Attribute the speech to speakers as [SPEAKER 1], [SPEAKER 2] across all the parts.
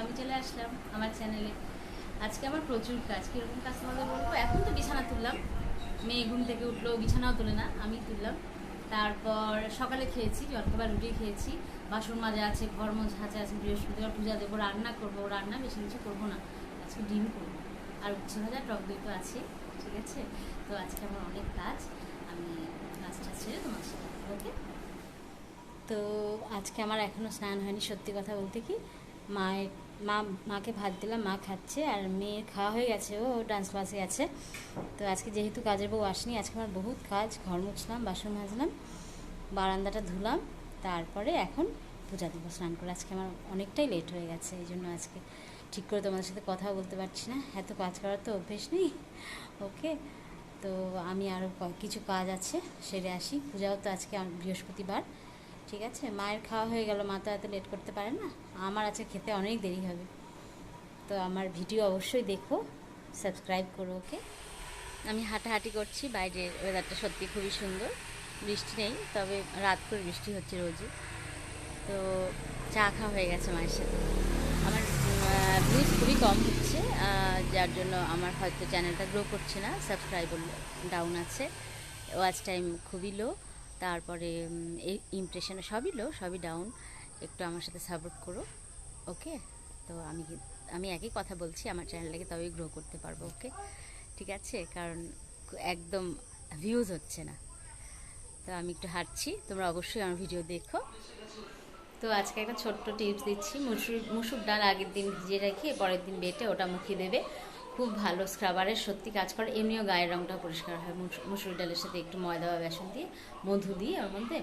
[SPEAKER 1] আমি চলে আসলাম আমার চ্যানেলে। আজকে আমার প্রচুর কাজ, কীরকম কাজ তোমাদের বলবো। এখন তো বিছানা তুললাম, মেয়ে ঘুম থেকে উঠলো, বিছানাও তোলে না, আমি তুললাম। তারপর সকালে খেয়েছি, জলখাবার রুটি খেয়েছি, বাসন মাজা আছে, ঘর মোছা আছে, বৃহস্পতিবার পূজা দেবো, রান্না করবো। রান্না বেশি কিছু করবো না, আজকে ডিম করবো আর উচ্ছে ভাজা, টক দই তো আছে, ঠিক আছে। তো আজকে আমার অনেক কাজ, আমি কাজটা ছেড়ে তোমার সাথে, ওকে। তো আজকে আমার এখনও স্নান হয়নি, সত্যি কথা বলতে কি। মায়ের মাকে ভাত দিলাম, মা খাচ্ছে, আর মেয়ের খাওয়া হয়ে গেছে, ও ডান্স ক্লাসে গেছে। তো আজকে যেহেতু কাজের বউ আসেনি, আজকে আমার বহুত কাজ, ঘর মুছলাম, বাসন মাজলাম, বারান্দাটা ধুলাম, তারপরে এখন পূজা দেবো স্নান করে। আজকে আমার অনেকটাই লেট হয়ে গেছে, এই জন্য আজকে ঠিক করে তোমাদের সাথে কথা বলতে পারছি না, এত কাজ করার তো অভ্যেস নেই, ওকে। তো আমি আরও কিছু কাজ আছে সেরে আসি। পূজাও তো আজকে বৃহস্পতিবার, ঠিক আছে। মায়ের খাওয়া হয়ে গেল, মা তো এত লেট করতে পারে না, আমার আজকে খেতে অনেক দেরি হবে। তো আমার ভিডিও অবশ্যই দেখো, সাবস্ক্রাইব করো, ওকে। আমি হাঁটাহাঁটি করছি, বাইরের ওয়েদারটা সত্যি খুবই সুন্দর, বৃষ্টি নেই, তবে রাত করে বৃষ্টি হচ্ছে রোজই। তো চা খাওয়া হয়ে গেছে মায়ের সাথে। আমার ভিউজ খুবই কম হচ্ছে, যার জন্য আমার হয়তো চ্যানেলটা গ্রো করছে না, সাবস্ক্রাইবার ডাউন আছে, ওয়াচ টাইম খুবই লো, তারপরে এই ইমপ্রেশনে সবই লো, সবই ডাউন। একটু আমার সাথে সাপোর্ট করো, ওকে। তো আমি একই কথা বলছি, আমার চ্যানেলটাকে তবেই গ্রো করতে পারবো, ওকে, ঠিক আছে। কারণ একদম ভিউজ হচ্ছে না। তো আমি একটু হাঁটছি, তোমরা অবশ্যই আমার ভিডিও দেখো। তো আজকে একটা ছোট্ট টিপস দিচ্ছি। মুসুর ডাল আগের দিন ভিজিয়ে রেখে পরের দিন বেটে ওটা মুখিয়ে দেবে, খুব ভালো স্ক্রাবারের সত্যি কাজ করে। এমনিও গায়ের রঙটা পরিষ্কার হয়। মুসুর ডালের সাথে একটু ময়দা বা বেসন দিয়ে, মধু দিয়ে ওর মধ্যে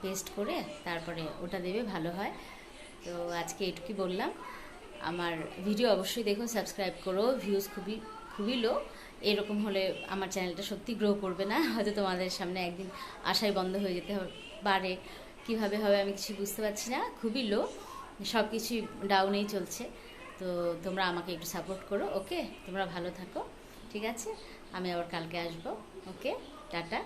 [SPEAKER 1] পেস্ট করে তারপরে ওটা দেবে, ভালো হয়। তো আজকে এটুকুই বললাম। আমার ভিডিও অবশ্যই দেখো, সাবস্ক্রাইব করো। ভিউজ খুবই খুবই লো, এরকম হলে আমার চ্যানেলটা সত্যি গ্রো করবে না, হয়তো তোমাদের সামনে একদিন আশাই বন্ধ হয়ে যেতে পারে। কীভাবে হবে আমি কিছু বুঝতে পারছি না, খুবই লো, সব কিছুই ডাউনেই চলছে। তো তোমরা আমাকে একটু সাপোর্ট করো, ওকে। তোমরা ভালো থাকো, ঠিক আছে। আমি আবার কালকে আসবো, ওকে। টাটা।